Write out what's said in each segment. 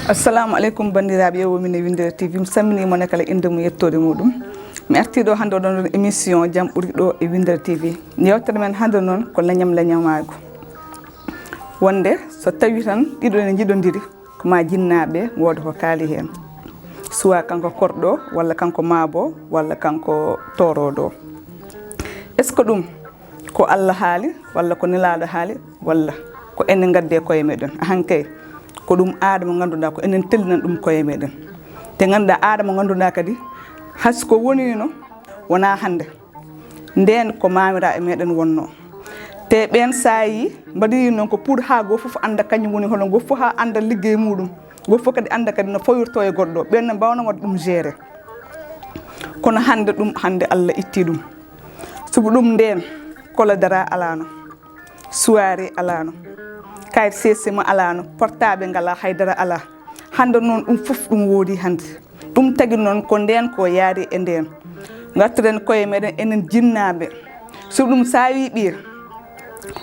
Assalamu alaikum bandiraɓe yewomine Winndere-tv mi sammini mon kala inde mum yettode muɗum mi arti ɗo hande oɗon émission jaam ɓuuri ɗo e Winndere-tv yewtere men hande noon ko Leñaagu wonde so tawi tan ɗiɗo ene jiɗodiri ko ma jinnaɓe wooda ko kaali hen soit kanko korɗo walla kanko maabo walla kanko toroɗo est ce que ɗum ko Allah haali walla ko nelaɗo haali walla ko enen gadde koye meɗen ahankay ko ɗum aada mo ganduɗa ko enen tellinan ɗum koye meɗen te ganduɗa aada mo ganduɗa kadi hasko wonino wona hande nden ko mamiraɓe meɗen wonno te ɓen sayi mbaɗiri noon ko pour ha go foof anda kañum woni hono go foof ha anda liggey muɗum go foof kadi anda kadi no fawirto e goɗɗo ɓen mbawna wadde ɗum géré kono hande ɗum hande Allah itti ɗum subu ɗum nden koladara alano soirée alano kayit sesema alano portable ngala haydara ala hande noon ɗum fof ɗum woodi hande ɗum tagui noon ko nden ko yaari e nden gartiren koye meɗen enen jinnaɓe so ɗum sa wi ɓiye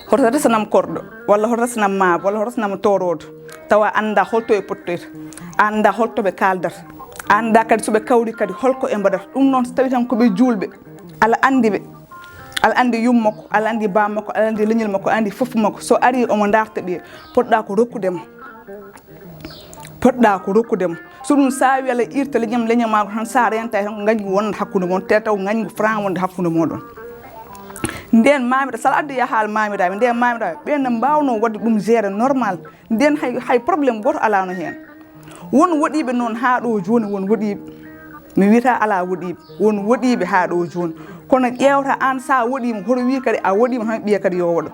hoto resanam korɗo walla hoto resanam maabo walla hoto resanam torodo tawa anda holto e pottoyta anda holto ɓe kaldata anda kadi soɓe kawri kadi holko e mbaɗata ɗum noon so tawi tan koɓe julɓe ala andi ɓe ala andi yummako ala andi bammakko ala andi leñol makko andi fof makko so ari omo darta ɓiye poɗɗa ko rokkudemo so ɗum sawi ala irta leñamako tan sa renta tan gañgu wonde hakkude moon te taw gañgu franc wonde hakkude moɗon nden mamiraɓe sala addi ya haal mamiraɓe nden mamiraɓe ɓen mbawno wadde ɗum géré normal nden hay probléme goto alano hen won waɗiɓe noon ha ɗo joni won waɗiɓe mi wiyata ala waɗiɓe won waɗiɓe ha ɗo joni kono ƴewta an sa waɗima hoto wi kadi a waɗima tan ɓiye kadi yo waɗo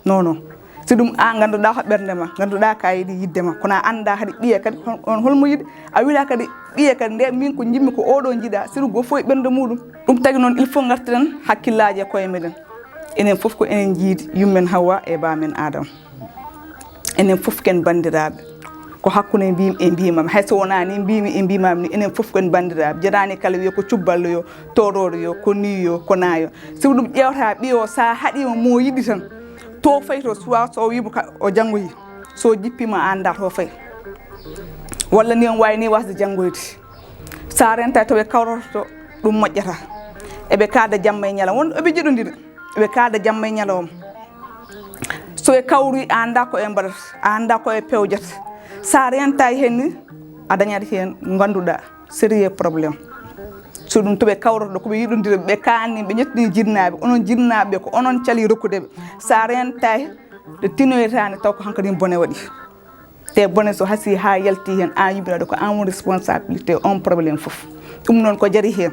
non si ɗum an ganduɗa hoɓɓerdema ganduɗa ka yiiɗi yiddema kono a anda kadi ɓiye kadi on holmo yiɗi a wiɗa kadi ɓiye kadi nde min ko jimmi ko oɗo jiiɗa siɗum go fo e ɓerde muɗum ɗum tagui noon il faut gartiren hakkillaji e koye meɗen enen foof ko enen jiidi yummen Hawa e bamen Adama enen foof ken bandiraɓe ko hakkude mbimi e mbimam hayso wona ni mbimi e mbimam ni enen foof ken bandiraɓe jarani kala wiya ko cubballo yo toroɗo yo ko niyo ko nayo so ɗum ƴewta ɓiyo sa haaɗima mo yiɗi tan to fayi to soit so wimo o janggoyi so jippima anda to fayi walla ni on wawi ni wasde janggoyde sa renta toɓe kawroto ɗum moƴƴata eɓe kaada jamma e ñalawma wonɗo eɓe jiɗodira eɓe kaada jamma e ñalawma so e kawri anda ko e mbaɗata anda ko e pewjata sa renta hen ni a dañat hen ganduɗa sérieux probléme so ɗum toɓe kawroto koɓe yiɗodira ɓe kalni ɓe ƴettini jinnaɓe onon jinnaɓe ko onon caali rokkudeɓe sa renta ɗe tinoytani taw ko hankadi bone waɗi te bone so hasi ha yalti hen an yimɓinaɗo ko an woni responsabilité on probléme foof ɗum noon ko jaari hen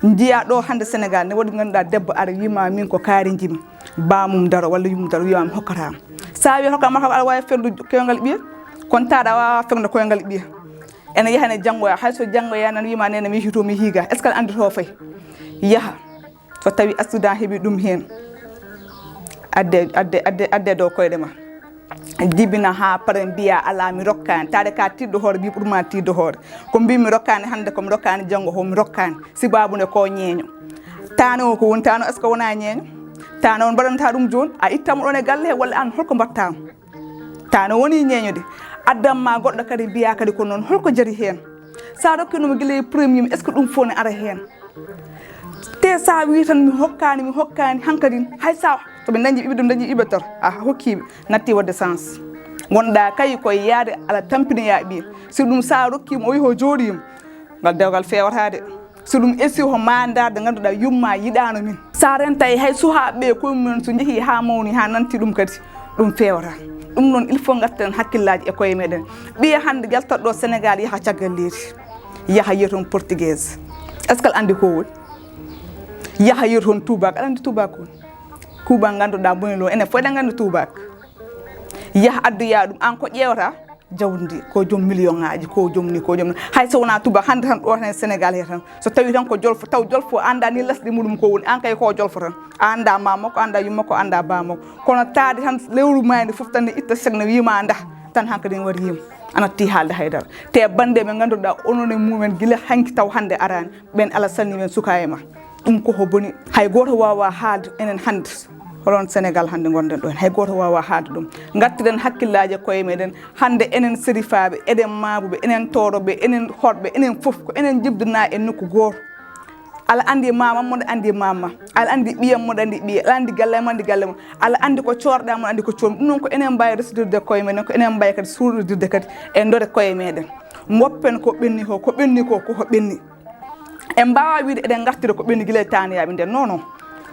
jiiya ɗo hande Sénégal ne waɗi ganduɗa debbo ara wima min ko kaari jimi bamum daro walla yumum daro wiyama hokkatama sa wi hokkama aɗa wawi fewde koyngal ɓiye kono taɗa wawa fewde koyngal ɓiye ene yahane janggoya hayso janggoya nan wima nene mi hito mi hiiga est ce que aɗa andi to fayi yaaha so tawi accident heeɓi ɗum hen adde dow koyɗe ma jibina ha paara mbiya ala mi rokkani taade ka tidɗo hoore mbi ɓurma tidɗo hoore ko mbi mi rokkani hande komi rokkani janggo ho mi rokkani sibabude ko ñeeño tano o ko woni tano est ce que wona ñeeño tano on mbaɗanta ɗum joni a ittamo ɗon e galle he walla an holko mbattama tano woni ñeeñode addamma goɗɗo kadi mbiya kadi ko noon holko jaari hen sa rokkinoma guila e premier est ce que ɗum fo ne ara hen te sa wi tan mi hokkani hankkadi hay sa soɓe dañi ɓiɓe ɗum dañi ɓiɓe tor a hokkiɓe natti wadde sens gonɗa kay koye yaade ala tampinoya ɓiye si ɗum sa rokkima o wi ho jooɗima ngal dewgal fewatade so ɗum esi ho mandarde ganduɗa yumma yiɗano min sa renta hay suhaɓe koyemumen so jeehi ha mawni ha nanti ɗum kadi ɗum fewata ɗum noon il faut garten hakkillaji e koye meɗen ɓiye hande jaltat ɗo Sénégal yaaha caggal leydi yaaha yiya toon portugaise est ce que aɗa andi ko woni yaaha yiya toon tubak aɗa andi tubak woni kuuba ganduɗa bonilo enen fof eɗen gandi tubak yaaha addoya ɗum an ko ƴewata jawdi ko joom million ngaji ko joom ni hay so wona tubak hande tan ɗo tan Sénégal he tan so tawi tan ko jolfo taw jolfo anda ni lesɗe muɗum ko woni an kay ko jolfo tan anda mamako anda yummakko anda bamako kono taade tan lewru mayde foof tan ne itta segne wima anda tan hankadi waɗi yima anatti haalde haydara te bande ɓe ganduɗa onon e mumen guila hanki taw hande arani ɓen Allah salni men suka e ma ɗum koko boni hay goto wawa haalde enen hande holon Sénégal hande gonden ɗo hay goto wawa haade ɗum gartiren hakkillaji koye meɗen hande enen sérifaɓe enen mabuɓe enen toroɓe enen horɓe enen foof ko enen jibdina e nokku goto ala andi mama mo andi mama ala andi ɓiyam mo andi ɓiya ala andi galle mo andi galle mo ala andi ko corɗa mo andi ko coom ɗum noon ko enen mbawi residirde koye meɗen ko enen mbawi kadi suurodirde kadi e dore koye meɗen moppen ko ɓenni ko ɓenni ko koko ɓenni en mbawa wiide eɗen gartira ko ɓenni guila taniyaɓe nden non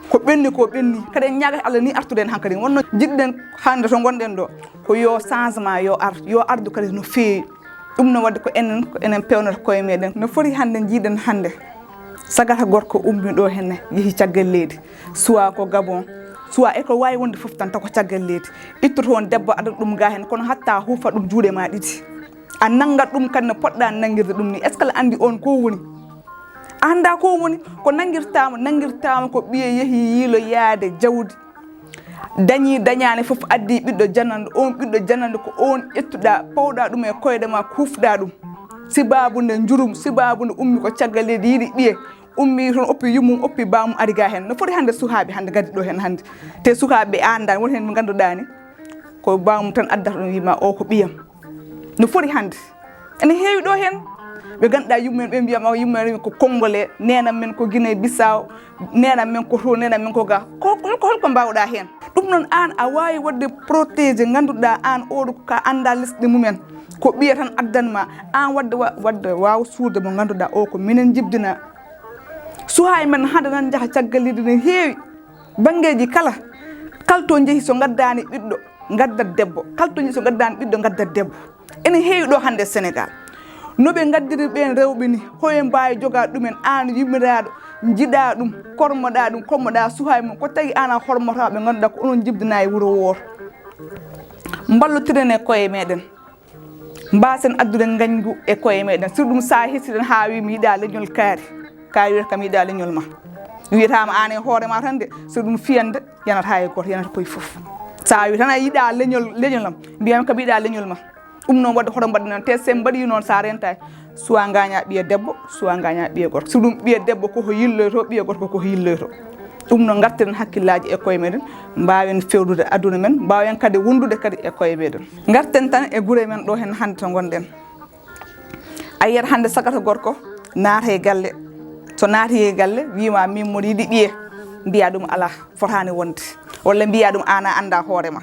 ko ɓenni ko ɓenni kadi en ñaagata Allah ni artuɗen hankkadi wonno jiɗɗen hande to gonɗen ɗo ko yo changement yo ardu kadi no feewi ɗum no wadde ko enen pewnata koye meɗen no foti hande jiiɗen hande sagata gorko ummi ɗo henne yeehi caggal leydi soit ko Gabon soit eko wawi wonde foof tan taw ko caggal leydi ittoto on debbo aɗa ɗum ga hen kono hatta huufa ɗum juuɗe ma ɗiɗi a naggat ɗum kadi no poɗɗa nanguirde ɗum ni est ce que la andi on ko woni anda ko woni ko nanguirtama ko ɓiye yeehi yiilo yaade jawdi dañani foof addi ɓiɗɗo jannande on ɓiɗɗo jannande ko on ƴettuɗa pawɗa ɗum e koyɗe ma kufɗa ɗum sibabude jurum sibabude ummi ko caggal leydi yiiɗi ɓiye ummi toon oppi yummum oppi bamum ari ga hen no foti hande sukaɓe hande gaddi ɗo hen hande te sukaɓe andani woni hen mi ganduɗa ni ko bamum tan addata ɗum wima o ko ɓiyam no foti hande ene heewi ɗo hen ɓe ganduɗa yummen ɓe mbiyama yummen ko congolais nenam men ko Guinée Bissau nenam men ko to nenam men ko ga holko mbawɗa hen ɗum noon an a wawi wadde protégé ganduɗa an oɗo ka anda lesɗe mumen ko ɓiya tan addanma an wadde waw suurde mo ganduɗa o ko minen jibdina suhay men hande nan jaaha caggal leydi ne heewi banggueji kala to jeehi so gaddani ɓiɗɗo gaddat debbo to jeehi so gaddani ɓiɗɗo gaddat debbo ene heewi ɗo hande Sénégal noɓe gaddiri ɓen rewɓe ni hoye mbawi joga ɗumen an yummiraɗo jiiɗa ɗum kormoɗa ɗum kommoɗa suhay mum ko tagui an a hormotoɓe ganduɗa ko onon jibdina e wuuro woto ballotiren e koye meɗen mbasen addude gañgu e koye meɗen sur ɗum sa hesiɗen ha wi mi yiiɗa leñol kaari wiyata kam yiiɗa leñol ma wiyatama an e hoorema tan de so ɗum fiyande yanata ha e goto yanata koye foof sa wi tan a yiiɗa leñolam mbiyami kam yiiɗa leñol ma ɗum noon wadde hoto mbaɗi noon te sen mbaɗi noon sa rentani soit gaña ɓiye debbo soit gaña ɓiye gorko so ɗum ɓiye debbo koko yilloyto ɓiye gorko koko yilloyto ɗum noon gartiren hakkillaji e koye meɗen mbawen fewnude aduna men mbawen kadi wondude kadi e koye meɗen garten tan e guure men ɗo hen hande to gonɗen a yiyat hande sagata gorko naata e galle so naati e galle wima min moɗo yiiɗi ɓiye mbiya ɗum ala fotani wonde walla mbiya ɗum an a anda hoorema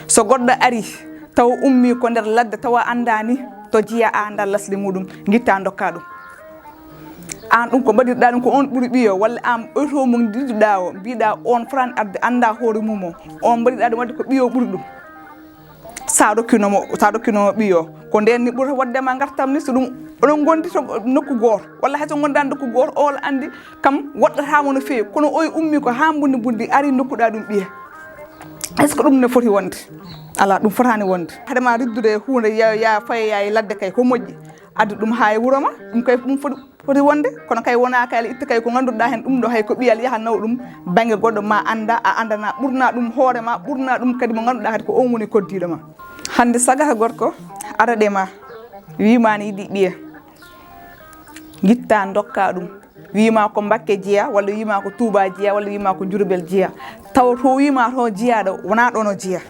so goɗɗo ari taw ummi ko nder ladde tawa andani to jiya a anda lasli muɗum guitta dokka ɗum an ɗum ko mbaɗirɗa ɗum ko on ɓuuri ɓiyo walla an ɓoyto mo diduɗa o mbiɗa on fotani arde anda hoore mum o on mbaɗirɗa ɗum wadde ko ɓiyo ɓuuri ɗum sa dokkinomo ɓiyo ko nden ni ɓuurata waddema gartam ni so ɗum oɗon gondi to nokku goto walla hayso gondani nokku goto o andi kam waɗɗatamo no fewi kono oye ummi ko ha bundi ari nokkuɗa ɗum ɓiya est ce que ɗum ne foti wonde ala ɗum fotani wonde hadema riddude hunde ya fayoya e ladde kay ko moƴƴi addu ɗum ha e wuuro ma ɗum kay ɗum foti wonde kono kay wona kay itta kay ko ganduɗa hen ɗum ɗo hay ko ɓiyal yaha nawa ɗum banggue goɗɗo ma anda a andana ɓurna ɗum hoorema ɓurna ɗum kadi mo ganduɗa kadi ko on woni koddiɗo ma hande sagata gorko araɗema wimani yiiɗi ɓiya guitta dokka ɗum wima ko Mbakke jeeya walla wima ko Touba jeeya walla wima ko Diourbel jeeya taw to wima to jeeyaɗo wona ɗon o jeeya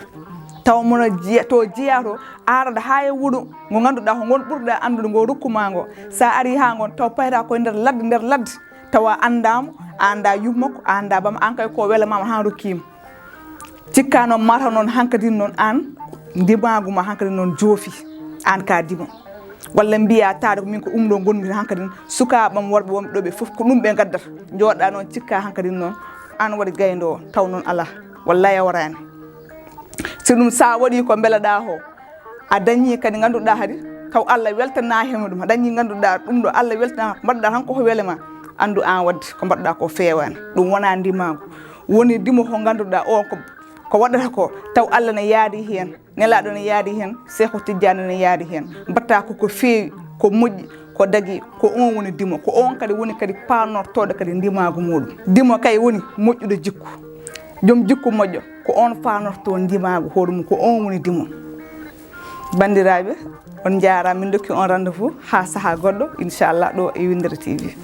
taw mono to jeeya to arada ha e wuuro ngo ganduɗa ko gon ɓurɗa andude ngo rokkuma ngo sa ari ha gon taw payta koye nder ladde tawa andamo a anda yummakko a anda bam an kay ko welamama han rokkima cikka noon mataw noon hankkadi noon an ndimaguma hankkadi noon joofi an ka dimo walla mbiya taade ko min ko ɗum ɗo gonmi hankkadi sukaɓam worɓe wonɓe ɗo ɓe foof ko ɗum ɓe gaddata joɗɗa noon cikka hankkadi noon an waɗi gaydo o taw noon ala walla yawrani so ɗum sa waɗi ko beeleɗa ho a dañi kadi ganduɗa hadi taw Allah weltana hema ɗum a dañi ganduɗa ɗum ɗo Allah weltana mbaɗɗa tan koko welema andu an wadde ko mbaɗɗa ko fewani ɗum wona ndimago woni dimo ko ganduɗa o ko waɗata ko taw Allah ne yaadi hen nelaɗo ne yaadi hen Seeko Tidiane ne yaadi hen mbatta koko feewi ko moƴƴi ko dagui ko on woni dimo ko on kadi woni kadi panortoɗo kadi ndimago muɗum dimo kay woni moƴƴude jikku joom jikku moƴƴo ko on fanorto ndimago hoore mum ko on woni dimo bandiraɓe on jaara min dokki on rendez-vous ha saha goɗɗo inchallah ɗo e Winndere-tv.